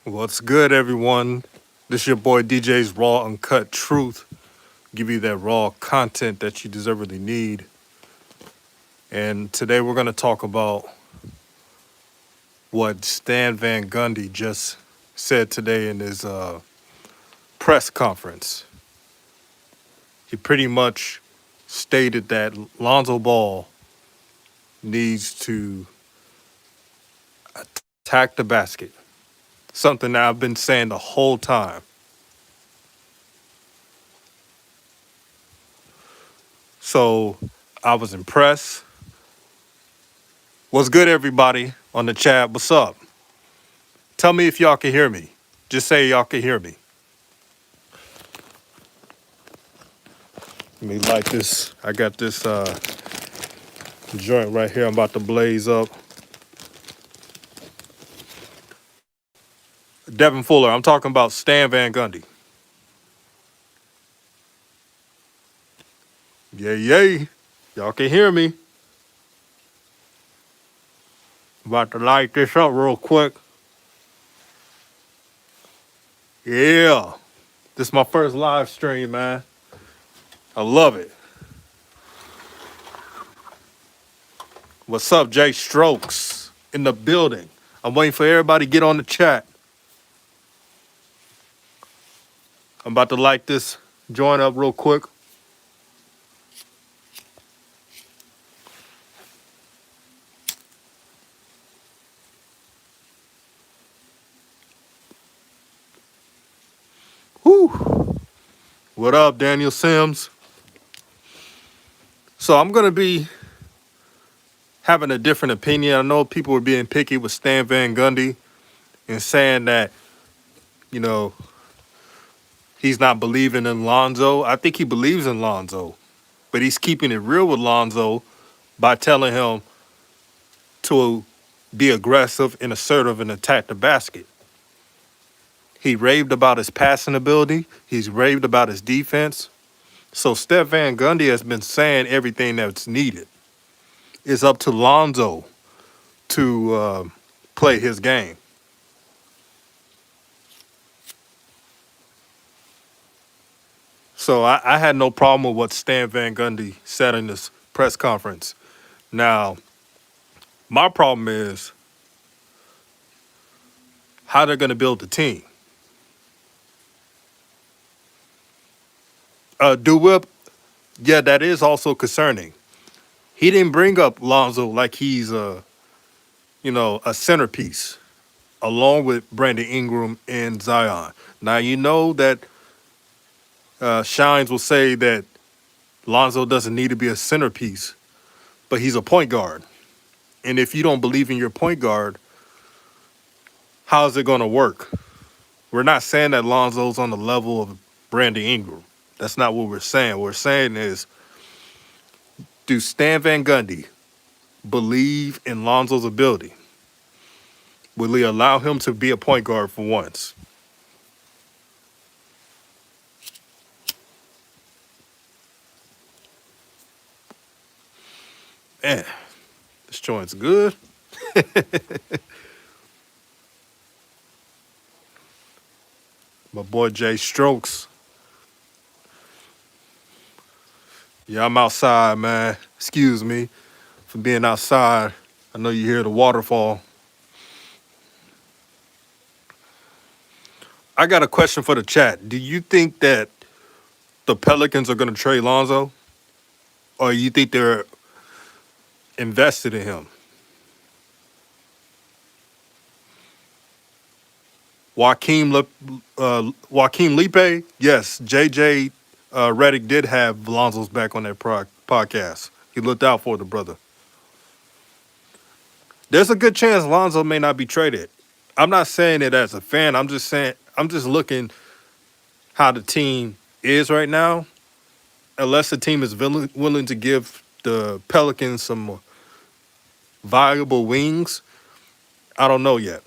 What's good, everyone? This your boy DJ's Raw Uncut Truth. Give you that raw content that you deservedly need. And today we're going to talk about what Stan Van Gundy just said today in his press conference. He pretty much stated that Lonzo Ball needs to attack the basket, something that I've been saying the whole time. So I was impressed. What's good, everybody on the chat? What's up? Tell me if y'all can hear me. Just say y'all can hear me. Let me light this. I got this joint right here. I'm about to blaze up. Devin Fuller. I'm talking about Stan Van Gundy. Yay, yay. Y'all can hear me. About to light this up real quick. Yeah. This is my first live stream, man. I love it. What's up, Jay Strokes? In the building. I'm waiting for everybody to get on the chat. I'm about to light this joint up real quick. Whew. What up, Daniel Sims? So I'm going to be having a different opinion. I know people were being picky with Stan Van Gundy and saying that, you know, he's not believing in Lonzo. I think he believes in Lonzo, but he's keeping it real with Lonzo by telling him to be aggressive and assertive and attack the basket. He raved about his passing ability. He's raved about his defense. So Steph Van Gundy has been saying everything that's needed. It's up to Lonzo to play his game. So I had no problem with what Stan Van Gundy said in this press conference. Now, my problem is how they're going to build the team. Do-Whip, yeah, that is also concerning. He didn't bring up Lonzo like he's a centerpiece along with Brandon Ingram and Zion. Now, you know that Shines will say that Lonzo doesn't need to be a centerpiece, but he's a point guard. And if you don't believe in your point guard, how is it going to work? We're not saying that Lonzo's on the level of Brandon Ingram. That's not what we're saying. What we're saying is, do Stan Van Gundy believe in Lonzo's ability? Will he allow him to be a point guard for once? Man, this joint's good. My boy Jay Strokes. Yeah, I'm outside, man. Excuse me for being outside. I know you hear the waterfall. I got a question for the chat. Do you think that the Pelicans are going to trade Lonzo? Or you think they're invested in him? Joaquin Lipe, yes. JJ Redick did have Lonzo's back on that podcast. He looked out for the brother. There's a good chance Lonzo may not be traded. I'm not saying it as a fan. I'm just saying I'm just looking how the team is right now. Unless the team is willing to give the Pelicans some valuable wings, I don't know yet.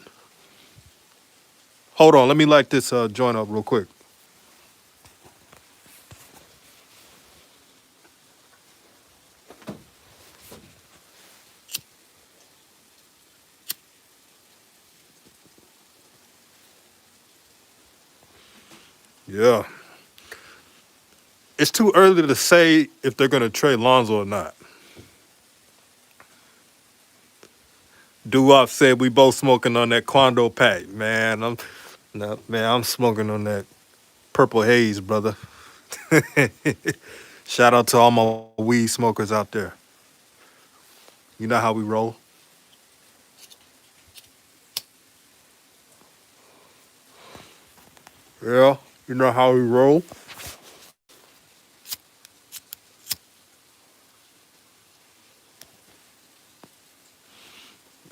Hold on, let me light this joint up real quick. Yeah. It's too early to say if they're going to trade Lonzo or not. Doo-Wop said we both smoking on that Quando pack. Man, I'm smoking on that purple haze, brother. Shout out to all my weed smokers out there. You know how we roll. Yeah, you know how we roll.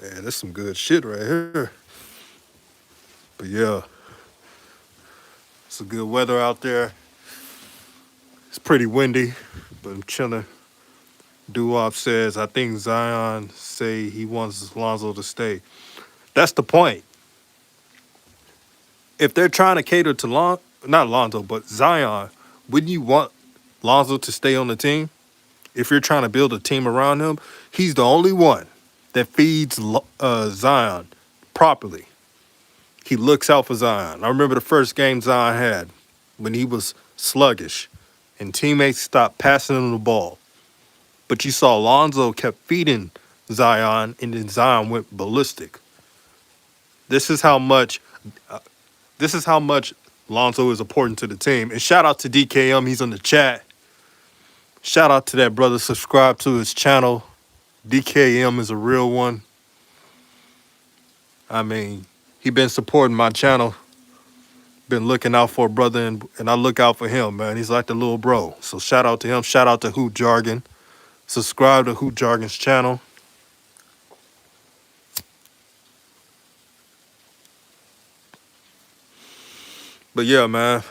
Man, this some good shit right here. But yeah, it's a good weather out there. It's pretty windy, but I'm chilling. Doo-Wop says, I think Zion say he wants Lonzo to stay. That's the point. If they're trying to cater to not Lonzo, but Zion, wouldn't you want Lonzo to stay on the team? If you're trying to build a team around him, he's the only one that feeds Zion properly. He looks out for Zion. I remember the first game Zion had when he was sluggish and teammates stopped passing him the ball. But you saw Lonzo kept feeding Zion and then Zion went ballistic. This is how much uh, this is how much Lonzo is important to the team. And shout out to DKM, he's on the chat. Shout out to that brother. Subscribe to his channel. DKM is a real one. I mean, he been supporting my channel. Been looking out for a brother, and I look out for him, man. He's like the little bro. So shout out to him. Shout out to Hoot Jargon. Subscribe to Hoot Jargon's channel. But yeah, man.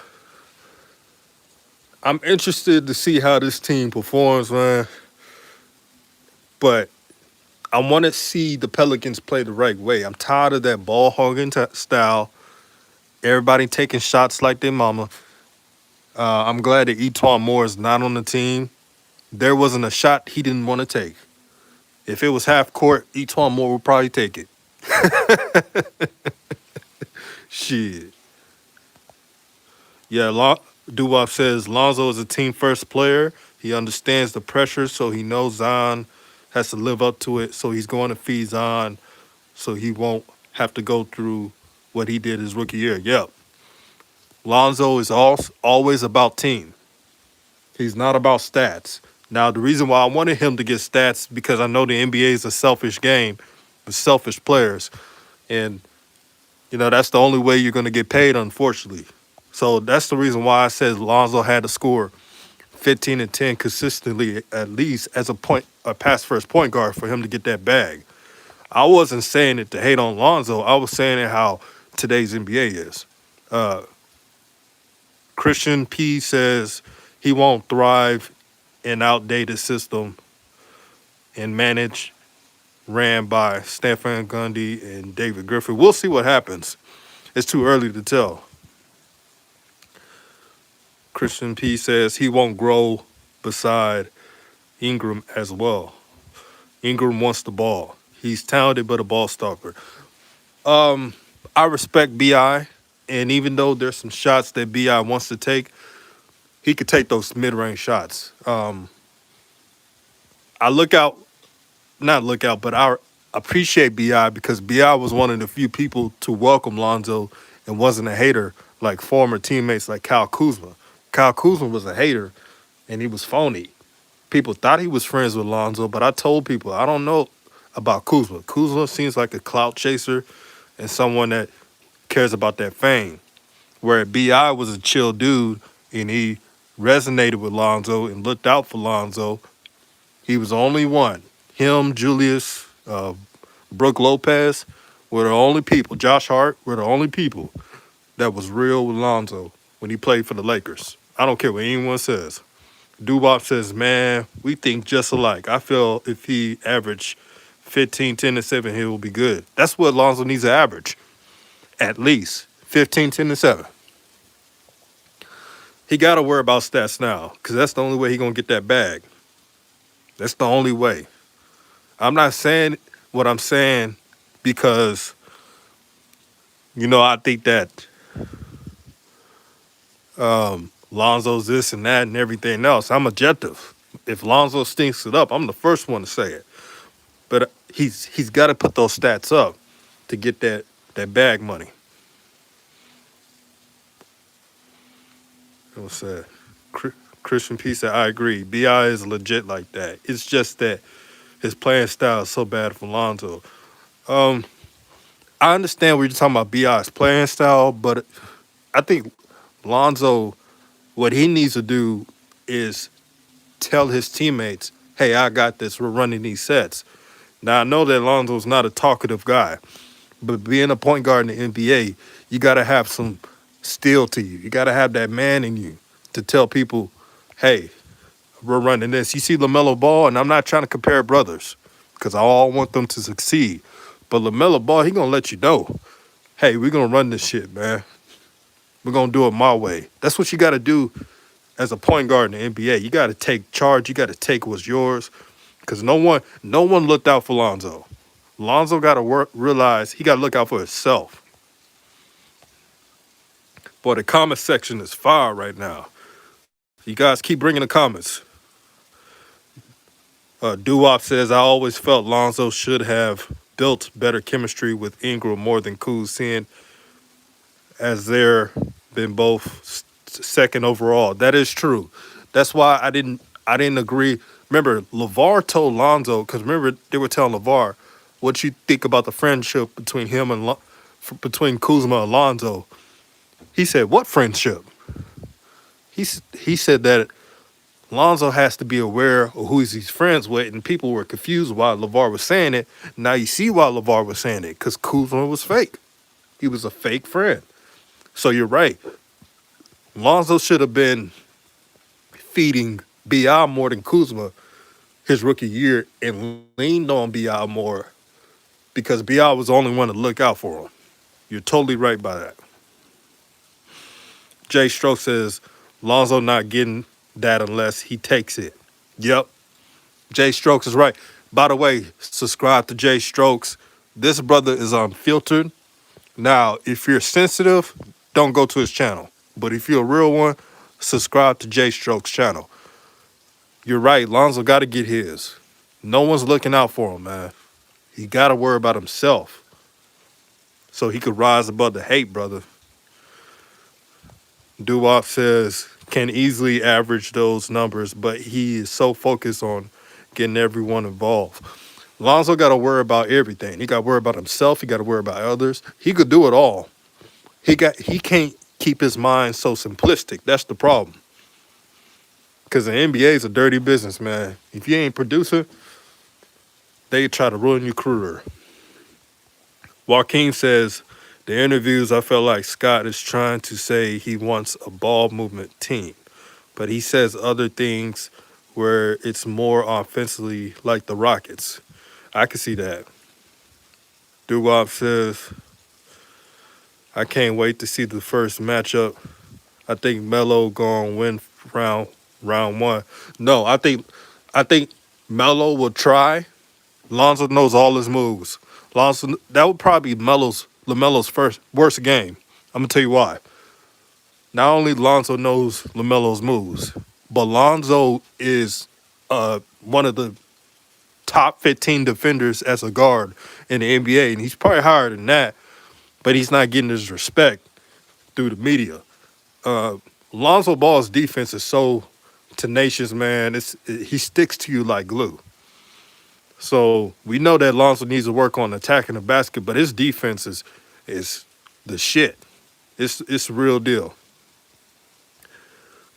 I'm interested to see how this team performs, man. But I want to see the Pelicans play the right way. I'm tired of that ball hogging style. Everybody taking shots like their mama. I'm glad that Etwan Moore is not on the team. There wasn't a shot he didn't want to take. If it was half court, Etwan Moore would probably take it. Shit. Yeah, Doo-Wop says Lonzo is a team first player. He understands the pressure, so he knows Zion has to live up to it. So he's going to feed Zion so he won't have to go through what he did his rookie year. Yep. Lonzo is always about team. He's not about stats. Now, the reason why I wanted him to get stats because I know the NBA is a selfish game with selfish players. And, that's the only way you're going to get paid, unfortunately. So that's the reason why I said Lonzo had to score 15 and 10 consistently, at least as a pass first point guard for him to get that bag. I wasn't saying it to hate on Lonzo. I was saying it how today's NBA is. Uh, Christian P says he won't thrive in outdated system and manage ran by Stefan Gundy and David Griffin. We'll see what happens. It's too early to tell. Christian P says he won't grow beside Ingram as well. Ingram wants the ball. He's talented but a ball stopper. I respect BI, and even though there's some shots that BI wants to take, he could take those mid-range shots. I not look out, but I appreciate BI because BI was one of the few people to welcome Lonzo and wasn't a hater like former teammates like Kyle Kuzma. Kyle Kuzma was a hater, and he was phony. People thought he was friends with Lonzo, but I told people I don't know about Kuzma. Kuzma seems like a clout chaser and someone that cares about that fame. Where B.I. was a chill dude and he resonated with Lonzo and looked out for Lonzo. He was the only one. Him, Julius, Brooke Lopez were the only people. Josh Hart were the only people that was real with Lonzo when he played for the Lakers. I don't care what anyone says. Doo-Wop says, man, we think just alike. I feel if he averaged 15, 10, and 7, he will be good. That's what Lonzo needs to average. At least 15, 10, and 7. He got to worry about stats now because that's the only way he's going to get that bag. That's the only way. I'm not saying what I'm saying because, I think that Lonzo's this and that and everything else. I'm objective. If Lonzo stinks it up, I'm the first one to say it. But he's got to put those stats up to get that bag money. What's that? Christian P said, I agree. Bi is legit like that. It's just that his playing style is so bad for Lonzo. Um, I understand what you're talking about Bi's playing style, but I think Lonzo, what he needs to do is tell his teammates, "Hey, I got this. We're running these sets." Now I know that Lonzo's not a talkative guy, but being a point guard in the NBA, you got to have some steel to you. You got to have that man in you to tell people, "Hey, we're running this." You see LaMelo Ball, and I'm not trying to compare brothers because I all want them to succeed. But LaMelo Ball, he gonna let you know, "Hey, we're gonna run this shit, man. We're gonna do it my way." That's what you got to do as a point guard in the NBA. You got to take charge. You got to take what's yours because no one looked out for Lonzo. Lonzo got to realize he got to look out for himself. Boy, the comment section is fire right now. You guys keep bringing the comments. Doo-Wop says, I always felt Lonzo should have built better chemistry with Ingram more than Kuz, seeing as they're been both second overall. That is true. That's why I didn't agree. Remember, LeVar told Lonzo, because remember they were telling LeVar, what you think about the friendship between him and between Kuzma and Lonzo. He said, what friendship? He said that Lonzo has to be aware of who he's friends with, and people were confused why LeVar was saying it. Now you see why LeVar was saying it, because Kuzma was fake. He was a fake friend. So you're right. Lonzo should have been feeding BI more than Kuzma his rookie year and leaned on BI more because BI was the only one to look out for him. You're totally right by that. Jay Stroke says, Lonzo not getting that unless he takes it. Yep. Jay Strokes is right. By the way, subscribe to Jay Strokes. This brother is unfiltered. Now, if you're sensitive, don't go to his channel. But if you're a real one, subscribe to Jay Strokes' channel. You're right. Lonzo got to get his. No one's looking out for him, man. He got to worry about himself so he could rise above the hate, brother. Doo-Wop says, can easily average those numbers, but he is so focused on getting everyone involved. Lonzo got to worry about everything. He got to worry about himself. He got to worry about others. He could do it all. He can't keep his mind so simplistic. That's the problem. Because the NBA is a dirty business, man. If you ain't producer, they try to ruin your career. Joaquin says, the interviews, I felt like Scott is trying to say he wants a ball movement team. But he says other things where it's more offensively like the Rockets. I can see that. Doo-Wop says, I can't wait to see the first matchup. I think Melo gonna win round one. No, I think Melo will try. Lonzo knows all his moves. Lonzo, that would probably be LaMelo's first worst game. I'm gonna tell you why. Not only Lonzo knows LaMelo's moves, but Lonzo is one of the top 15 defenders as a guard in the NBA, and he's probably higher than that, but he's not getting his respect through the media. Lonzo Ball's defense is so tenacious, man. He sticks to you like glue. So we know that Lonzo needs to work on attacking the basket, but his defense is the shit. It's the real deal.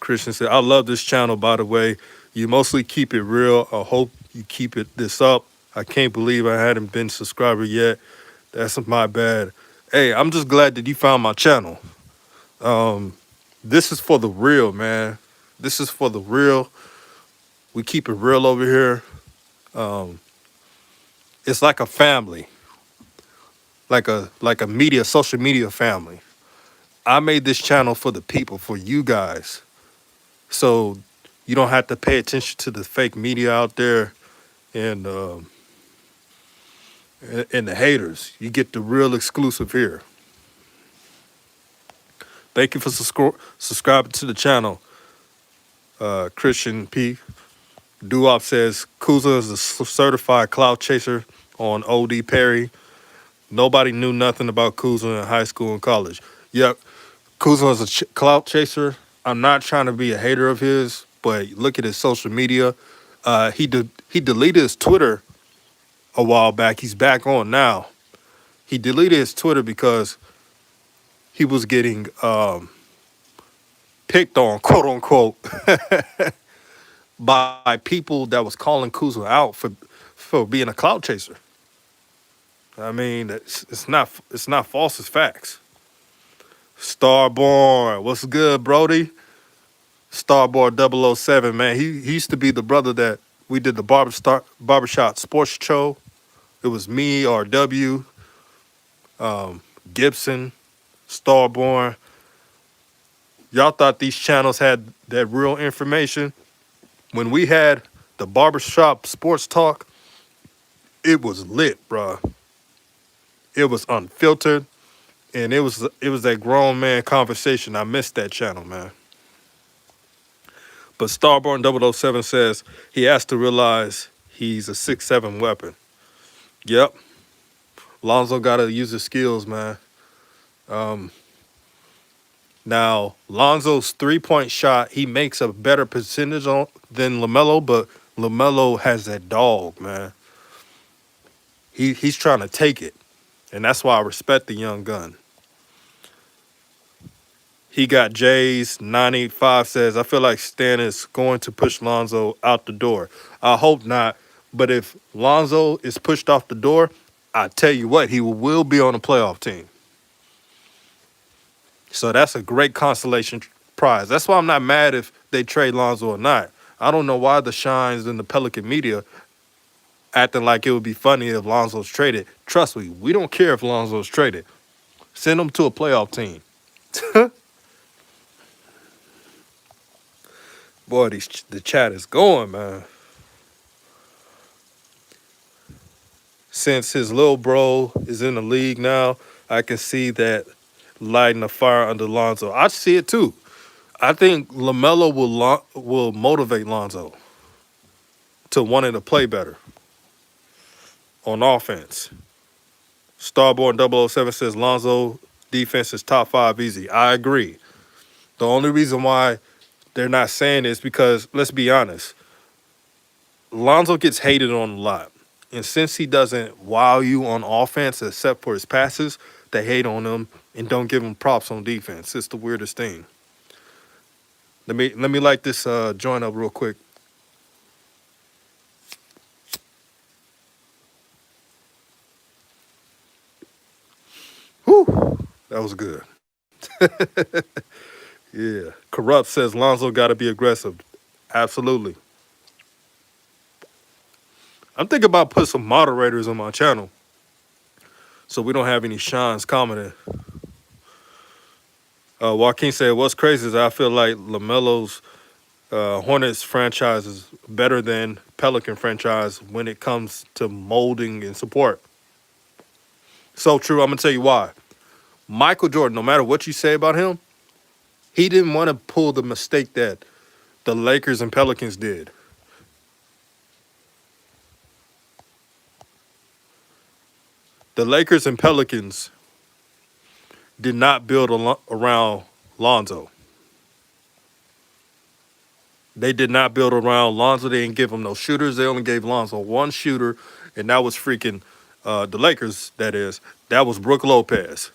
Christian said, I love this channel, by the way. You mostly keep it real. I hope you keep this up. I can't believe I hadn't been subscriber yet. That's my bad. Hey, I'm just glad that you found my channel. This is for the real, man. This is for the real. We keep it real over here. It's like a family, like a social media family. I made this channel for the people, for you guys. So you don't have to pay attention to the fake media out there and the haters. You get the real exclusive here. Thank you for subscribing to the channel. Christian P. Duop says Kuzma is a certified cloud chaser on OD Perry. Nobody knew nothing about Kuzma in high school and college. Yep, Kuzma is a cloud chaser. I'm not trying to be a hater of his, but look at his social media. He deleted his Twitter a while back. He's back on now. He deleted his Twitter because he was getting picked on, quote unquote, by people that was calling Kuzma out for being a cloud chaser. I mean, it's not false, it's facts. Starborn, what's good, Brody? Starboard 007, man. He used to be the brother that we did the barbershop sports show. It was me, RW, Gibson, Starborn. Y'all thought these channels had that real information. When we had the barbershop sports talk, it was lit, bruh. It was unfiltered, and it was that grown man conversation. I missed that channel, man. But Starborn 007 says he has to realize he's a 6'7" weapon. Yep. Lonzo got to use his skills, man. Now, Lonzo's three-point shot, he makes a better percentage than LaMelo, but LaMelo has that dog, man. He's trying to take it, and that's why I respect the young gun. He got J's 985 says, I feel like Stan is going to push Lonzo out the door. I hope not. But if Lonzo is pushed off the door, I tell you what, he will be on a playoff team. So that's a great consolation prize. That's why I'm not mad if they trade Lonzo or not. I don't know why the shines in the Pelican media acting like it would be funny if Lonzo's traded. Trust me, we don't care if Lonzo's traded. Send him to a playoff team. Boy, the chat is going, man. Since his little bro is in the league now, I can see that lighting a fire under Lonzo. I see it too. I think LaMelo will motivate Lonzo to wanting to play better on offense. Starborn 007 says Lonzo defense is top 5 easy. I agree. The only reason why they're not saying this because, let's be honest, Lonzo gets hated on a lot. And since he doesn't wow you on offense except for his passes, they hate on him and don't give him props on defense. It's the weirdest thing. Let me light this joint up real quick. Whew, that was good. Yeah. Corrupt says Lonzo got to be aggressive. Absolutely. I'm thinking about putting some moderators on my channel so we don't have any shines commenting. Joaquin said, what's crazy is I feel like LaMelo's Hornets franchise is better than Pelican franchise when it comes to molding and support. So true. I'm going to tell you why. Michael Jordan, no matter what you say about him, he didn't want to pull the mistake that the Lakers and Pelicans did. The Lakers and Pelicans did not build around Lonzo. They did not build around Lonzo. They didn't give him no shooters. They only gave Lonzo one shooter, and that was freaking the Lakers, that is. That was Brook Lopez.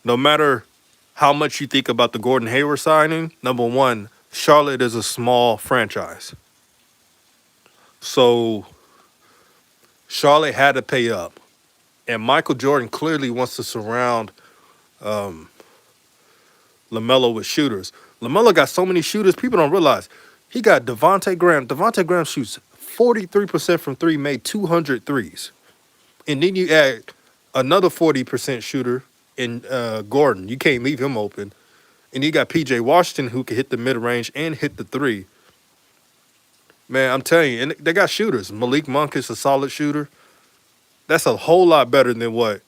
No matter how much you think about the Gordon Hayward signing, number one, Charlotte is a small franchise. So Charlotte had to pay up. And Michael Jordan clearly wants to surround LaMelo with shooters. LaMelo got so many shooters, people don't realize. He got Devontae Graham. Devontae Graham shoots 43% from three, made 200 threes. And then you add another 40% shooter in Gordon. You can't leave him open. And you got P.J. Washington who can hit the mid-range and hit the three. Man, I'm telling you, and they got shooters. Malik Monk is a solid shooter. That's a whole lot better than what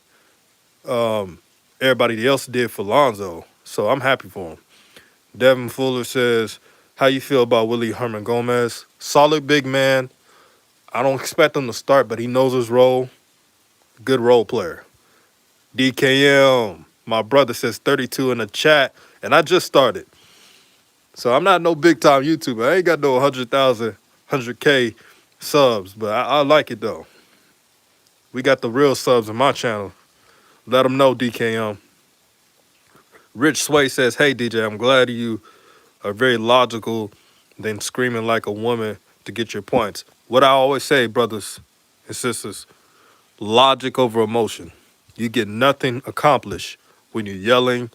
everybody else did for Lonzo. So I'm happy for him. Devin Fuller says, how you feel about Willie Herman Gomez? Solid big man. I don't expect him to start, but he knows his role. Good role player. DKM, my brother says 32 in the chat, and I just started. So I'm not no big time YouTuber. I ain't got no 100,000, 100K subs, but I like it though. We got the real subs in my channel. Let them know, DKM. Rich Sway says, hey, DJ, I'm glad you are very logical than screaming like a woman to get your points. What I always say, brothers and sisters, logic over emotion. You get nothing accomplished when you're yelling,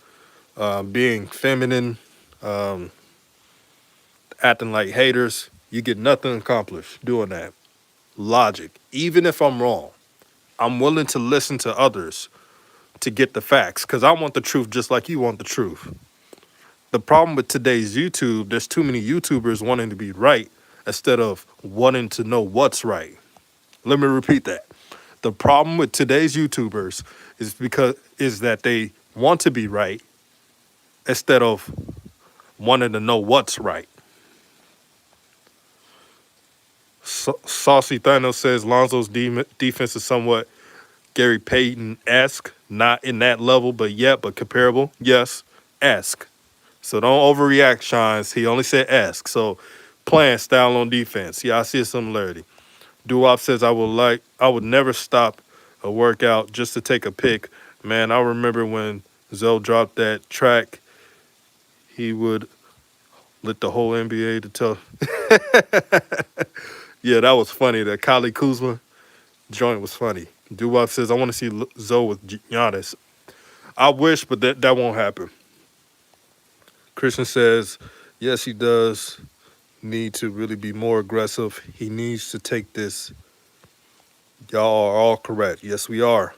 being feminine, um, acting like haters. You get nothing accomplished doing that. Logic. Even if I'm wrong, I'm willing to listen to others to get the facts because I want the truth just like you want the truth. The problem with today's YouTube, there's too many YouTubers wanting to be right instead of wanting to know what's right. Let me repeat that. The problem with today's YouTubers is that they want to be right instead of wanting to know what's right. Saucy Thanos says Lonzo's defense is somewhat Gary Payton-esque, not in that level, but comparable. Yes, esque. So don't overreact, Shines. He only said esque. So playing style on defense. Yeah, I see a similarity. Duop says I would never stop a workout just to take a pic. Man, I remember when Zoe dropped that track, he would let the whole NBA to tell. Yeah, that was funny. The Kyle Kuzma joint was funny. Duop says I want to see Zoe with Giannis. I wish, but that won't happen. Christian says, yes, he does need to really be more aggressive. He needs to take this. Y'all are all correct. Yes, we are.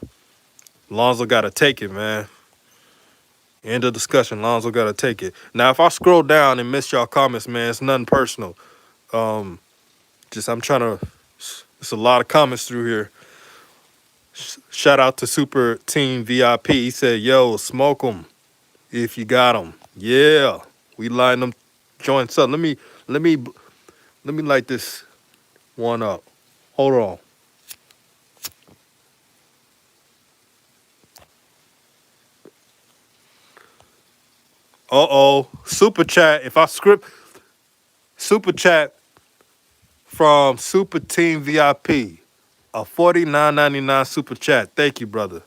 Lonzo got to take it, man. End of discussion. Lonzo got to take it. Now, if I scroll down and miss y'all comments, man, it's nothing personal. I'm trying to. It's a lot of comments through here. Shout out to Super Team VIP. He said, "Yo, smoke them if you got them." Yeah, we line them joints up. Let me light this one up. Hold on. Super chat. If I script super chat from Super Team VIP, a $49.99 super chat. Thank you, brother.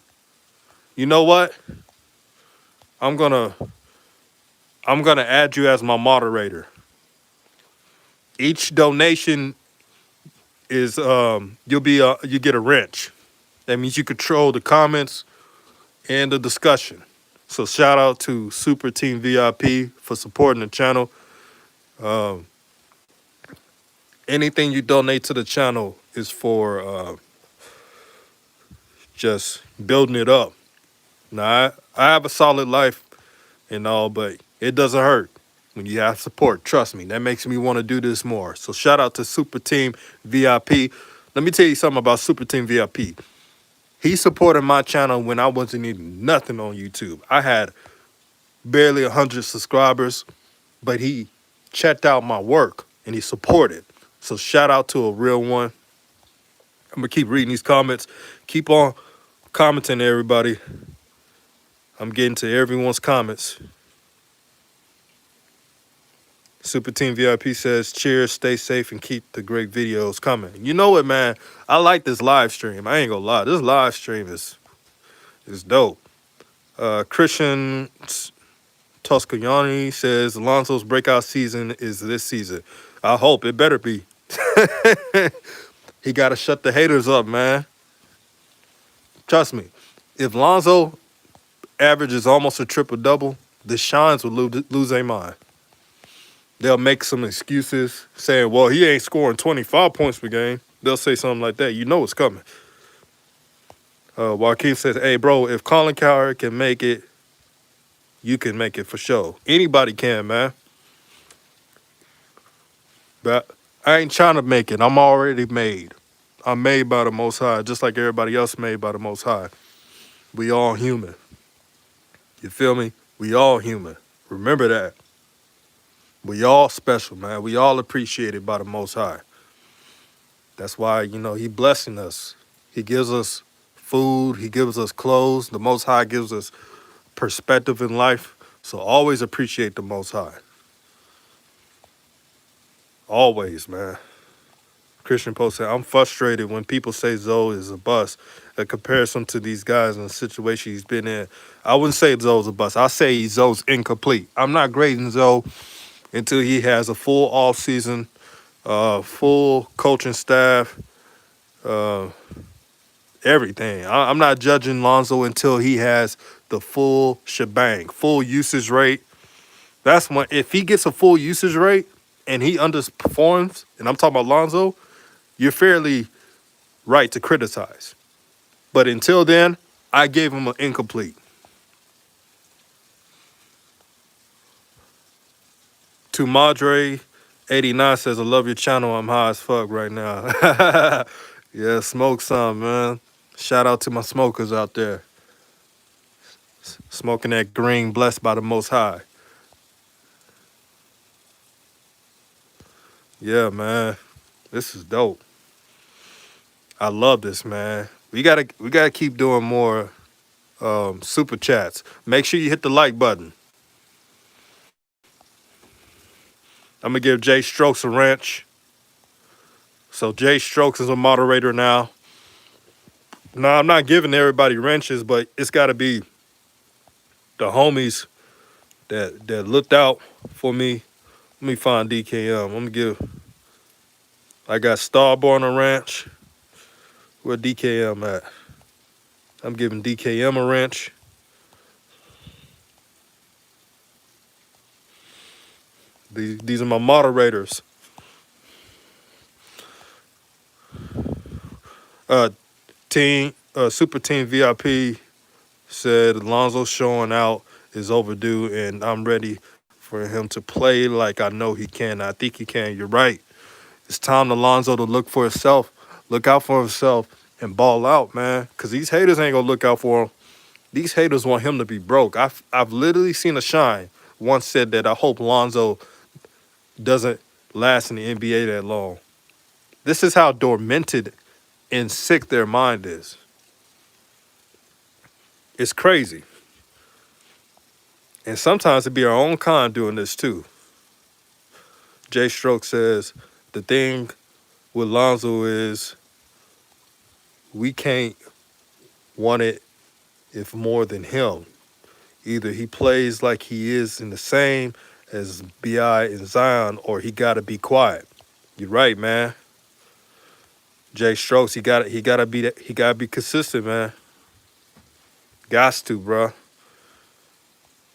You know what? I'm gonna add you as my moderator. Each donation is you get a wrench. That means you control the comments and the discussion. So shout out to Super Team VIP for supporting the channel. Anything you donate to the channel is for just building it up. Now, I have a solid life and all, but it doesn't hurt when you have support. Trust me, that makes me want to do this more. So shout out to Super Team VIP. Let me tell you something about Super Team VIP. He supported my channel when I wasn't even nothing on YouTube. I had barely 100 subscribers, but he checked out my work and he supported. So shout out to a real one. I'm going to keep reading these comments. Keep on commenting, everybody. I'm getting to everyone's comments. Super Team VIP says, cheers, stay safe, and keep the great videos coming. You know what, man? I like this live stream. I ain't gonna lie. This live stream is dope. Christian Toscayani says, Alonso's breakout season is this season. I hope. It better be. He got to shut the haters up, man. Trust me. If Lonzo averages almost a triple-double, the Shines will lose their mind. They'll make some excuses saying, well, he ain't scoring 25 points per game. They'll say something like that. You know it's coming. Joaquin says, hey, bro, if Colin Cowherd can make it, you can make it for sure. Anybody can, man. But I ain't trying to make it. I'm already made. I'm made by the Most High, just like everybody else made by the Most High. We all human. You feel me? We all human. Remember that. We all special, man. We all appreciated by the Most High. That's why, he blessing us. He gives us food. He gives us clothes. The Most High gives us perspective in life. So always appreciate the Most High. Always, man. Christian Post said, I'm frustrated when people say Zoe is a bust. A comparison to these guys and the situation he's been in. I wouldn't say Zoe's a bust. I say Zoe's incomplete. I'm not grading Zoe until he has a full off season, full coaching staff, uh, everything. I'm not judging Lonzo until he has the full shebang, full usage rate. That's when, if he gets a full usage rate and he underperforms, and I'm talking about Lonzo, you're fairly right to criticize. But until then, I gave him an incomplete. To Madre 89 says, I love your channel. I'm high as fuck right now. Yeah, smoke some, man. Shout out to my smokers out there. Smoking that green, blessed by the Most High. Yeah, man. This is dope. I love this, man. We gotta keep doing more super chats. Make sure you hit the like button. I'm gonna give Jay Strokes a wrench. So Jay Strokes is a moderator now. No, I'm not giving everybody wrenches, but it's gotta be the homies that looked out for me. Let me find DKM. I got Starborn a wrench. Where DKM at? I'm giving DKM a wrench. These are my moderators. Super Team VIP said Lonzo showing out is overdue, and I'm ready for him to play like I know he can. I think he can. You're right. It's time for Lonzo to look for himself, look out for himself, and ball out, man. Because these haters ain't gonna look out for him. These haters want him to be broke. I've literally seen a shine once said that I hope Lonzo doesn't last in the NBA that long. This is how tormented and sick their mind is. It's crazy. And sometimes it be our own kind doing this too. Jay Stroke says, the thing with Lonzo is we can't want it if more than him. Either he plays like he is in the same as B.I. and Zion, or he got to be quiet. You're right, man. Jay Strokes, he gotta be consistent, man. Gots to, bro.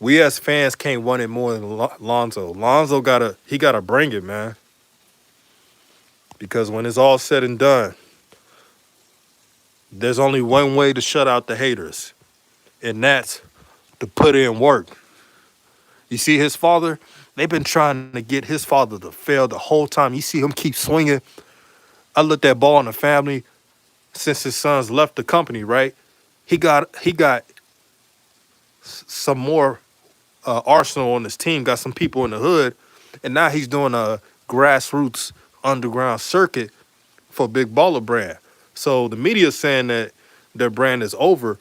We as fans can't want it more than Lonzo. Lonzo gotta bring it, man. Because when it's all said and done, there's only one way to shut out the haters, and that's to put in work. You see his father? They've been trying to get his father to fail the whole time. You see him keep swinging. I looked at Ball in the family since his sons left the company, right? He got some more arsenal on his team, got some people in the hood, and now he's doing a grassroots underground circuit for Big Baller brand. So the media is saying that their brand is over,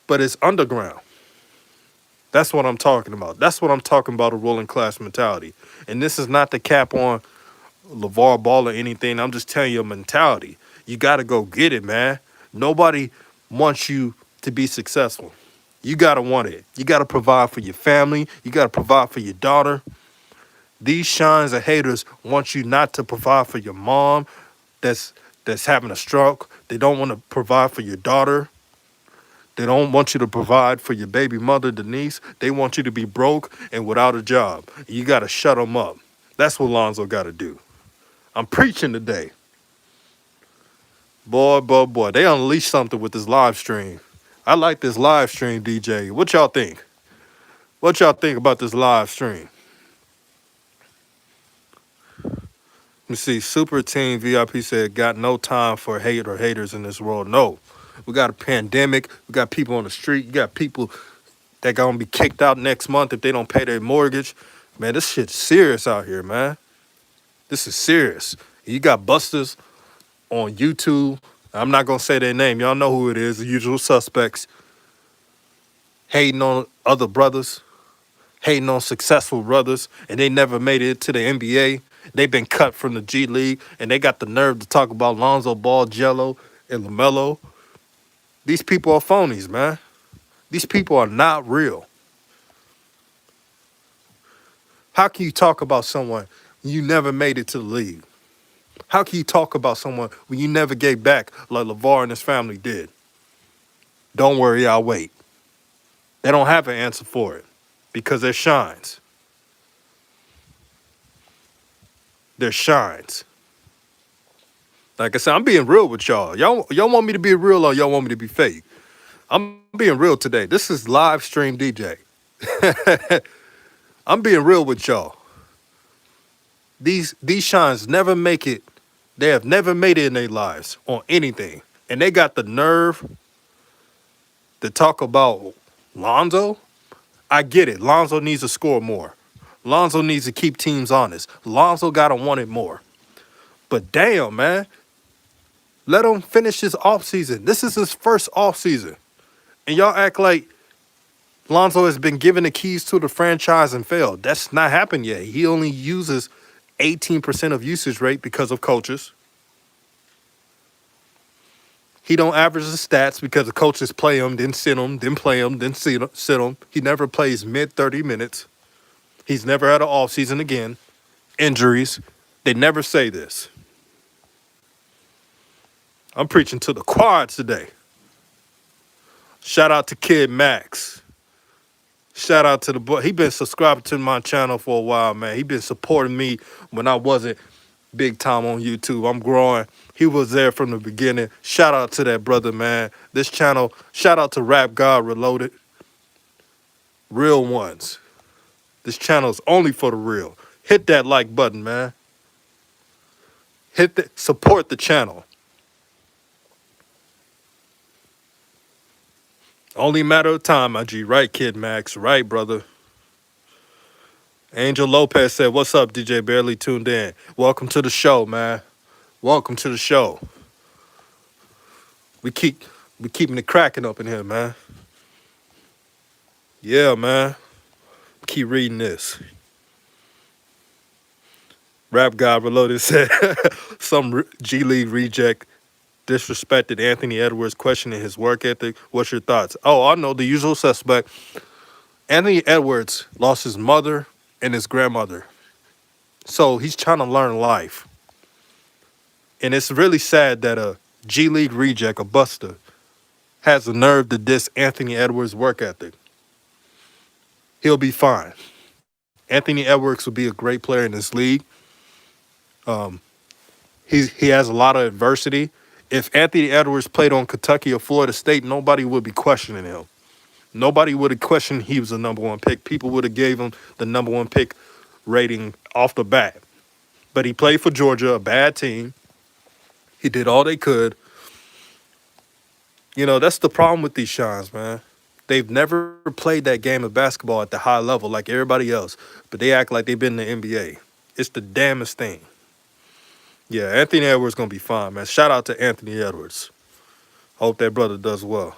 but it's underground. That's what I'm talking about. That's what I'm talking about, a ruling class mentality. And this is not the cap on LeVar Ball or anything. I'm just telling you a mentality. You got to go get it, man. Nobody wants you to be successful. You got to want it. You got to provide for your family. You got to provide for your daughter. These shines of haters want you not to provide for your mom that's having a stroke. They don't want to provide for your daughter. They don't want you to provide for your baby mother, Denise. They want you to be broke and without a job. You got to shut them up. That's what Lonzo got to do. I'm preaching today. Boy, they unleashed something with this live stream. I like this live stream, DJ. What y'all think? What y'all think about this live stream? Let me see. Super Team VIP said, got no time for hate or haters in this world. No. We got a pandemic. We got people on the street. You got people that gonna be kicked out next month if they don't pay their mortgage. Man, this shit's serious out here, man. This is serious. You got busters on YouTube. I'm not gonna say their name. Y'all know who it is. The usual suspects hating on other brothers, hating on successful brothers, and they never made it to the NBA. They've been cut from the G League, and they got the nerve to talk about Lonzo Ball, Jello, and LaMelo. These people are phonies, man. These people are not real. How can you talk about someone when you never made it to the league? How can you talk about someone when you never gave back like LeVar and his family did? Don't worry, I'll wait. They don't have an answer for it because they're shines. They're shines. Like I said, I'm being real with y'all. Y'all want me to be real or y'all want me to be fake? I'm being real today. This is live stream DJ. I'm being real with y'all. These shines never make it. They have never made it in their lives on anything. And they got the nerve to talk about Lonzo. I get it. Lonzo needs to score more. Lonzo needs to keep teams honest. Lonzo got to want it more. But damn, man. Let him finish his offseason. This is his first offseason. And y'all act like Lonzo has been given the keys to the franchise and failed. That's not happened yet. He only uses 18% of usage rate because of coaches. He don't average the stats because the coaches play him, then sit him, then play him, then sit him. He never plays mid 30 minutes. He's never had an offseason again. Injuries. They never say this. I'm preaching to the quads today. Shout out to Kid Max. Shout out to the boy. He been subscribing to my channel for a while, man. He been supporting me when I wasn't big time on YouTube. I'm growing. He was there from the beginning. Shout out to that brother, man. This channel, shout out to Rap God Reloaded. Real ones. This channel is only for the real. Hit that like button, man. Support the channel. Only matter of time, my G. Right, Kid Max. Right, brother. Angel Lopez said, "What's up, DJ? Barely tuned in. Welcome to the show, man. Welcome to the show. We keeping it cracking up in here, man. Yeah, man. Keep reading this. Rap God Reloaded said, some G League reject disrespected Anthony Edwards, questioning his work ethic. What's your thoughts?" Oh, I know the usual suspect. Anthony Edwards lost his mother and his grandmother. So he's trying to learn life. And it's really sad that a G League reject, a buster, has the nerve to diss Anthony Edwards' work ethic. He'll be fine. Anthony Edwards will be a great player in this league. He has a lot of adversity. If Anthony Edwards played on Kentucky or Florida State, nobody would be questioning him. Nobody would have questioned he was the number one pick. People would have gave him the number one pick rating off the bat. But he played for Georgia, a bad team. He did all they could. You know, that's the problem with these shines, man. They've never played that game of basketball at the high level like everybody else, but they act like they've been in the NBA. It's the damnest thing. Yeah, Anthony Edwards going to be fine, man. Shout out to Anthony Edwards. Hope that brother does well.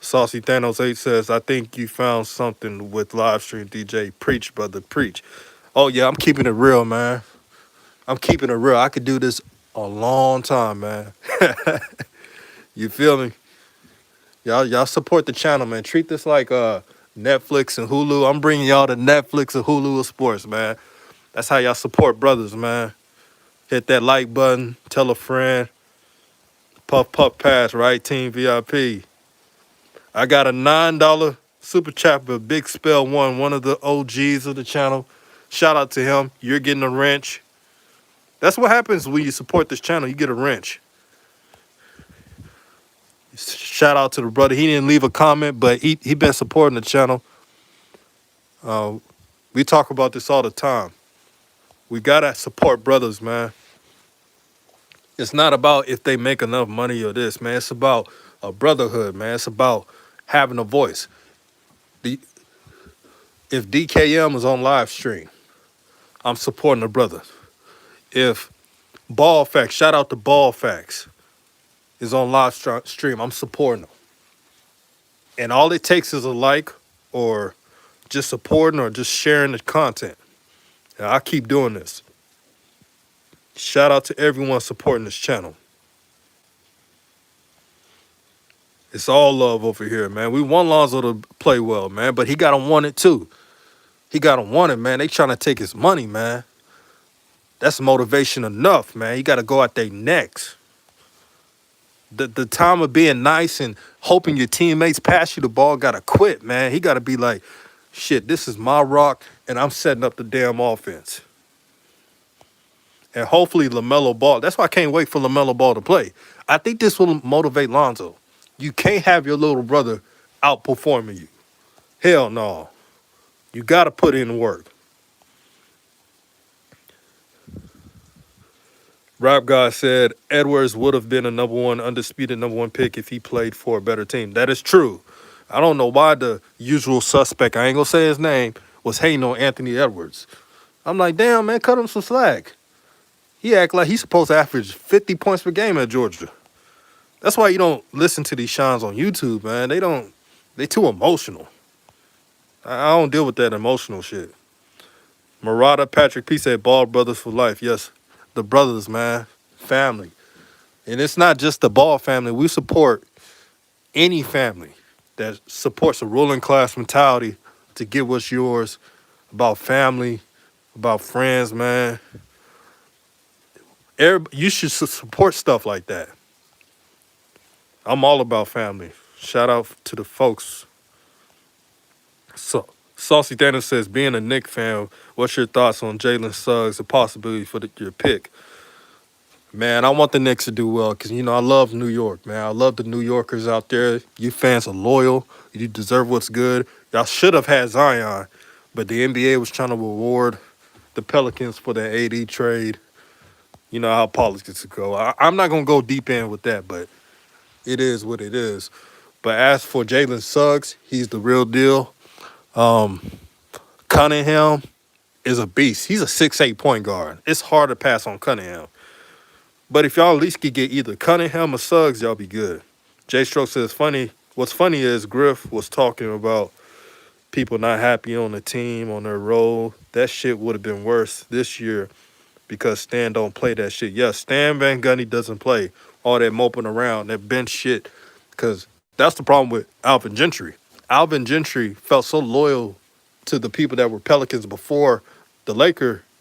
Saucy Thanos 8 says, "I think you found something with live stream DJ. Preach, brother, preach." Oh, yeah, I'm keeping it real, man. I'm keeping it real. I could do this a long time, man. You feel me? Y'all support the channel, man. Treat this like Netflix and Hulu. I'm bringing y'all to Netflix and Hulu of sports, man. That's how y'all support brothers, man. Hit that like button. Tell a friend. Puff, puff, pass, right? Team VIP. I got a $9 super chat for Big Spell one of the OGs of the channel. Shout out to him. You're getting a wrench. That's what happens when you support this channel. You get a wrench. Shout out to the brother. He didn't leave a comment, but he been supporting the channel. We talk about this all the time. We gotta support brothers, man. It's not about if they make enough money or this, man. It's about a brotherhood, man. It's about having a voice. The If DKM is on live stream, I'm supporting the brother. If Ball Facts, shout out to Ball Facts, is on live stream, I'm supporting them. And all it takes is a like or just supporting or just sharing the content. And I keep doing this. Shout out to everyone supporting this channel. It's all love over here, man. We want Lonzo to play well, man, but he got to want it too. He got to want it, man. They trying to take his money, man. That's motivation enough, man. You got to go out there next. The time of being nice and hoping your teammates pass you the ball got to quit, man. He got to be like, shit, this is my rock, and I'm setting up the damn offense. And hopefully LaMelo Ball. That's why I can't wait for LaMelo Ball to play. I think this will motivate Lonzo. You can't have your little brother outperforming you. Hell no. You got to put in work. Rap God said Edwards would have been a undisputed number one pick if he played for a better team. That is true. I don't know why the usual suspect, I ain't going to say his name, was hating on Anthony Edwards. I'm like, damn, man, cut him some slack. He act like he's supposed to average 50 points per game at Georgia. That's why you don't listen to these shines on YouTube, man. They too emotional. I don't deal with that emotional shit. Murata Patrick P said, Ball brothers for life. Yes, the brothers, man. Family. And it's not just the Ball family. We support any family that supports a ruling class mentality to get what's yours, about family, about friends, man. You should support stuff like that. I'm all about family. Shout out to the folks. So, Saucy Thanos says, being a Knicks fan, what's your thoughts on Jalen Suggs, the possibility for your pick? Man, I want the Knicks to do well because, I love New York, man. I love the New Yorkers out there. You fans are loyal. You deserve what's good. Y'all should have had Zion, but the NBA was trying to reward the Pelicans for their AD trade. You know how politics go. I'm not going to go deep in with that, but it is what it is. But as for Jalen Suggs, he's the real deal. Cunningham is a beast. He's a 6'8" point guard. It's hard to pass on Cunningham. But if y'all at least could get either Cunningham or Suggs, y'all be good. Jay Stroke says, funny. What's funny is Griff was talking about people not happy on the team, on their role. That shit would have been worse this year because Stan don't play that shit. Yes, Stan Van Gundy doesn't play all that moping around, that bench shit, because that's the problem with Alvin Gentry. Alvin Gentry felt so loyal to the people that were Pelicans before the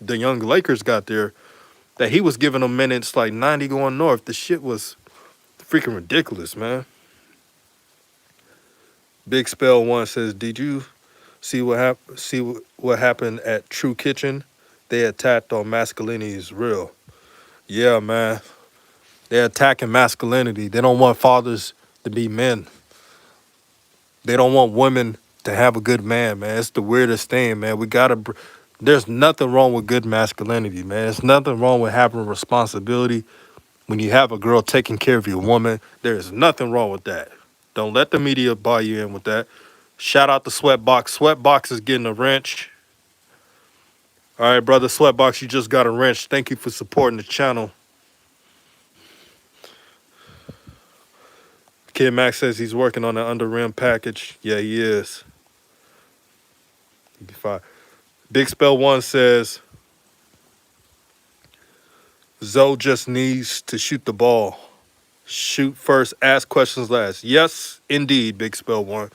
young Lakers got there, that he was giving them minutes like 90 going north. The shit was freaking ridiculous, man. Big Spell 1 says, did you see what happened at True Kitchen? They attacked on masculinity is real. Yeah, man. They're attacking masculinity. They don't want fathers to be men. They don't want women to have a good man, man. It's the weirdest thing, man. There's nothing wrong with good masculinity, man. There's nothing wrong with having responsibility. When you have a girl taking care of your woman, there's nothing wrong with that. Don't let the media buy you in with that. Shout out to Sweatbox. Sweatbox is getting a wrench. All right, brother Sweatbox, you just got a wrench. Thank you for supporting the channel. Kid Max says he's working on an under rim package. Yeah, he is. He'll be fine. Big Spell 1 says Zoe just needs to shoot the ball. Shoot first, ask questions last. Yes, indeed, Big Spell 1.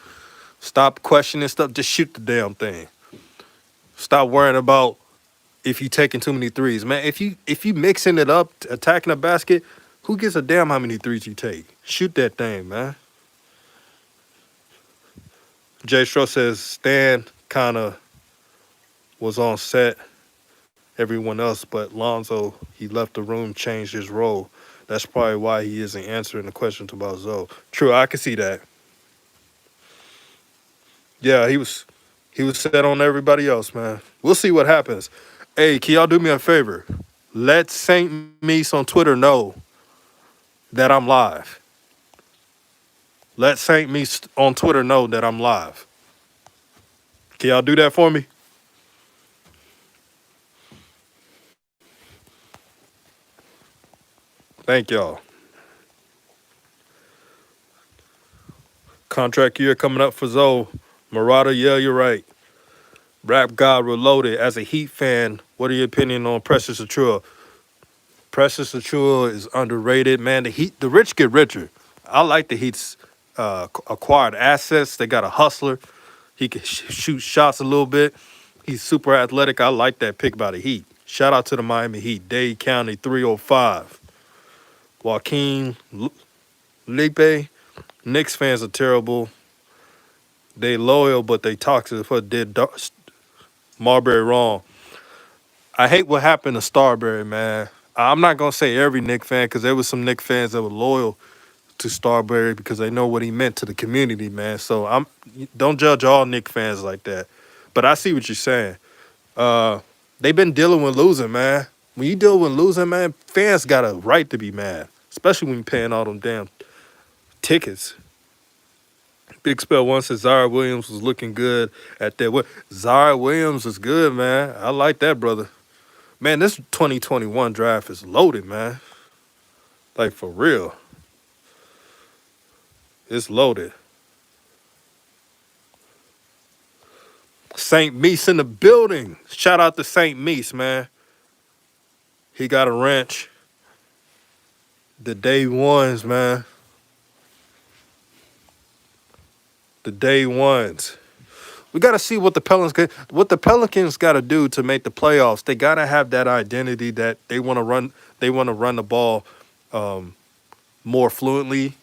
Stop questioning stuff. Just shoot the damn thing. Stop worrying about if you taking too many threes. Man, if you mixing it up, attacking the basket, who gives a damn how many threes you take? Shoot that thing, man. Jay Stro says Stan kind of was on set. Everyone else but Lonzo, he left the room, changed his role. That's probably why he isn't answering the questions about Zoe. True, I can see that. Yeah, he was set on everybody else, man. We'll see what happens. Hey, can y'all do me a favor? Let Saint Meese on Twitter know that I'm live. Let Saint Me on Twitter know that I'm live. Can y'all do that for me? Thank y'all. Contract year coming up for Zoe. Murata, yeah, you're right. Rap God Reloaded. As a Heat fan, what are your opinion on Precious Achua? Precious Achua is underrated, man. The rich get richer. I like the Heat's acquired assets. They got a hustler. He can shoot shots a little bit. He's super athletic. I like that pick by the Heat. Shout out to the Miami Heat. Dade County 305. Joaquin Lipe. Knicks fans are terrible. They loyal, but they toxic for did Marbury wrong. I hate what happened to Starbury, man. I'm not gonna say every Knicks fan because there was some Knicks fans that were loyal to Starbury because they know what he meant to the community, man. So don't judge all Knicks fans like that. But I see what you're saying. Uh, they've been dealing with losing, man. When you deal with losing, man, fans got a right to be mad, especially when you're paying all them damn tickets. Big Spell once said Zaire Williams was looking good at that. What Zaire Williams is good, man. I like that, brother. Man, this 2021 draft is loaded, man. Like for real. It's loaded. St. Meese in the building. Shout out to St. Meese, man. He got a wrench. The day ones, man. The day ones. We got to see what the Pelicans got to do to make the playoffs. They got to have that identity that they want to run. They want to run the ball more fluently,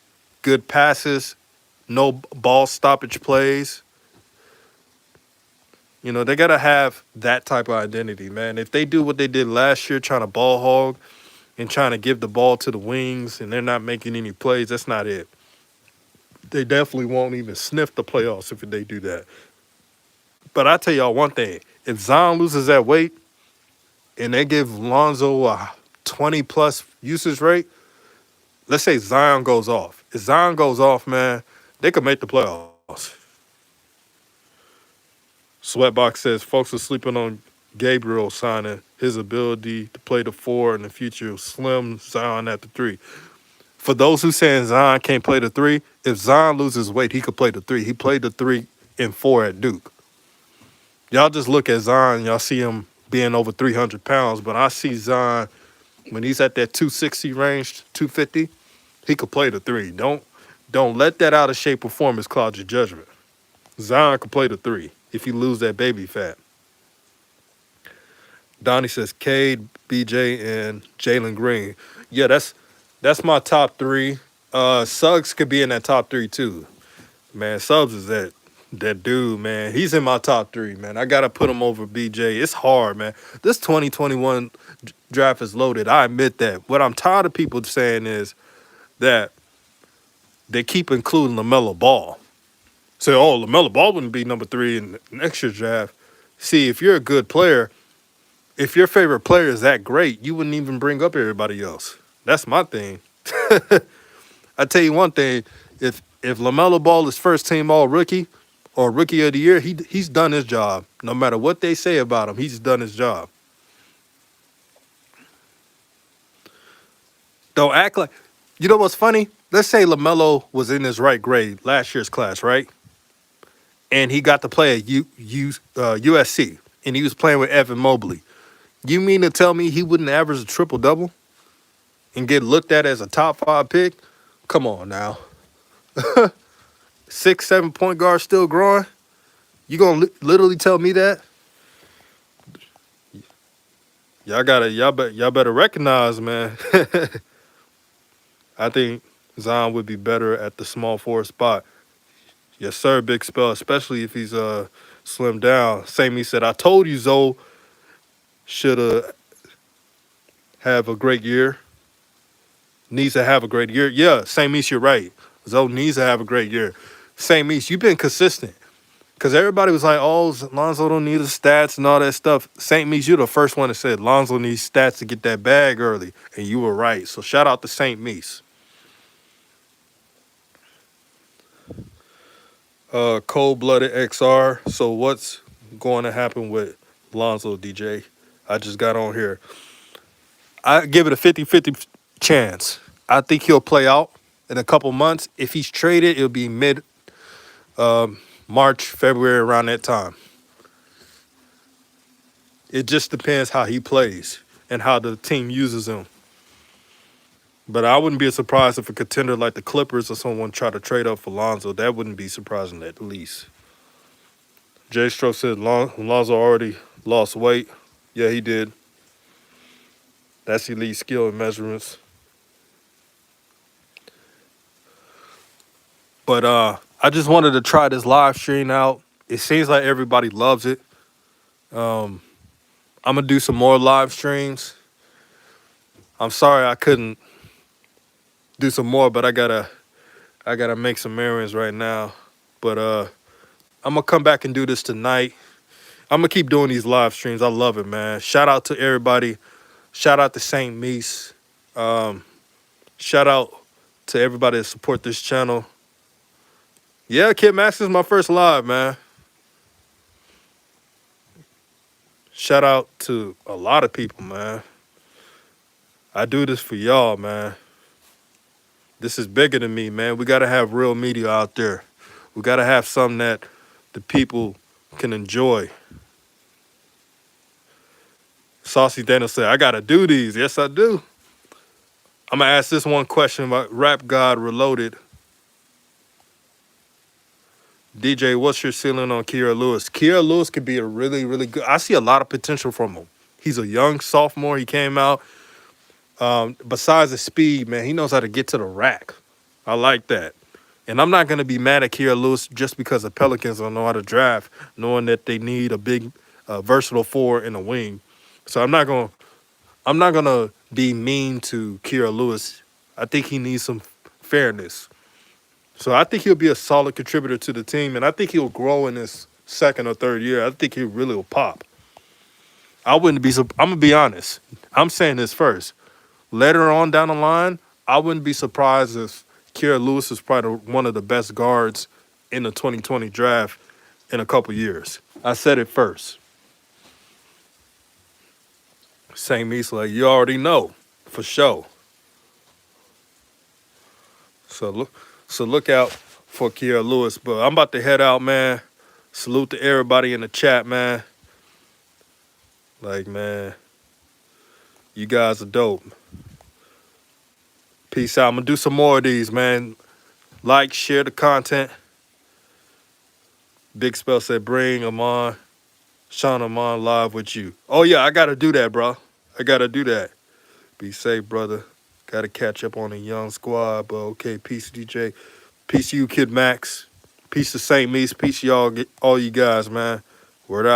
good passes, no ball stoppage plays. You know, they got to have that type of identity, man. If they do what they did last year, trying to ball hog and trying to give the ball to the wings and they're not making any plays, that's not it. They definitely won't even sniff the playoffs if they do that. But I tell y'all one thing. If Zion loses that weight and they give Lonzo a 20-plus usage rate, let's say Zion goes off. If Zion goes off, man, they could make the playoffs. Sweatbox says folks are sleeping on Gabriel signing his ability to play the 4 in the future. Slim Zion at the 3. For those who saying Zion can't play the 3, if Zion loses weight, he could play the 3. He played the 3 and 4 at Duke. Y'all just look at Zion, y'all see him being over 300 pounds, but I see Zion when he's at that 260 range, 250, he could play the 3. Don't let that out of shape performance cloud your judgment. Zion could play the 3 if you lose that baby fat. Donnie says Cade, BJ, and Jalen Green. Yeah, that's my top 3. Suggs could be in that top 3 too. Man, Suggs is that dude, man. He's in my top 3, man. I gotta put him over BJ. It's hard, man. This 2021 draft is loaded. I admit that. What I'm tired of people saying is that they keep including LaMelo Ball. Say, oh, LaMelo Ball wouldn't be number 3 in next year's draft. See, if you're a good player, if your favorite player is that great, you wouldn't even bring up everybody else. That's my thing. I tell you one thing, if LaMelo Ball is first team all rookie or rookie of the year, he's done his job. No matter what they say about him, he's done his job. Don't act like, you know what's funny? Let's say LaMelo was in his right grade last year's class, right? And he got to play at USC, and he was playing with Evan Mobley. You mean to tell me he wouldn't average a triple-double and get looked at as a top 5 pick? Come on now. 6, 7 point guard still growing? You gonna literally tell me that? Y'all better recognize, man. I think Zion would be better at the small forward spot. Yes, sir, Big Spell, especially if he's slimmed down. Sammy said, I told you Zoe should have a great year. Needs to have a great year. Yeah, Sammy, you're right. Zoe needs to have a great year. Sammy, you've been consistent. Because everybody was like, oh, Lonzo don't need the stats and all that stuff. St. Meese, you're the first one that said Lonzo needs stats to get that bag early. And you were right. So shout out to St. Meese. Cold-blooded XR. So what's going to happen with Lonzo, DJ? I just got on here. I give it a 50-50 chance. I think he'll play out in a couple months. If he's traded, it'll be mid March, February, around that time. It just depends how he plays and how the team uses him. But I wouldn't be surprised if a contender like the Clippers or someone try to trade up for Lonzo. That wouldn't be surprising at least. J Stroke said Lonzo already lost weight. Yeah, he did. That's elite skill and measurements. But I just wanted to try this live stream out. It seems like everybody loves it. I'm gonna do some more live streams. I'm sorry I couldn't do some more, but I gotta make some errands right now. But I'm gonna come back and do this tonight. I'm gonna keep doing these live streams. I love it, man. Shout out to everybody. Shout out to Saint Meese. Shout out to everybody that support this channel. Yeah, Kid Max is my first live, man. Shout out to a lot of people, man. I do this for y'all, man. This is bigger than me, man. We gotta have real media out there. We gotta have something that the people can enjoy. Saucy Daniel said, I gotta do these. Yes, I do. I'm gonna ask this one question about Rap God Reloaded. DJ, what's your ceiling on Kira Lewis? Kira Lewis could be a really, really good. I see a lot of potential from him. He's a young sophomore. He came out. Besides the speed, man, he knows how to get to the rack. I like that. And I'm not going to be mad at Kira Lewis just because the Pelicans don't know how to draft, knowing that they need a big, versatile forward in the wing. So I'm not gonna be mean to Kira Lewis. I think he needs some fairness. So I think he'll be a solid contributor to the team, and I think he'll grow in his second or third year. I think he really will pop. I'm gonna be honest. I'm saying this first. Later on down the line, I wouldn't be surprised if Kira Lewis is probably one of the best guards in the 2020 draft in a couple years. I said it first. St. Meese, like, you already know, for sure. So look out for Kira Lewis. But I'm about to head out, man. Salute to everybody in the chat, man. Like, man, you guys are dope. Peace out. I'm going to do some more of these, man. Like, share the content. Big Spell said, bring them on. Sean, I'm on live with you. Oh, yeah, I got to do that, bro. I got to do that. Be safe, brother. Got to catch up on the young squad. But, okay, peace, DJ. Peace to you, Kid Max. Peace to St. Meese. Peace to y'all, all you guys, man. Word out.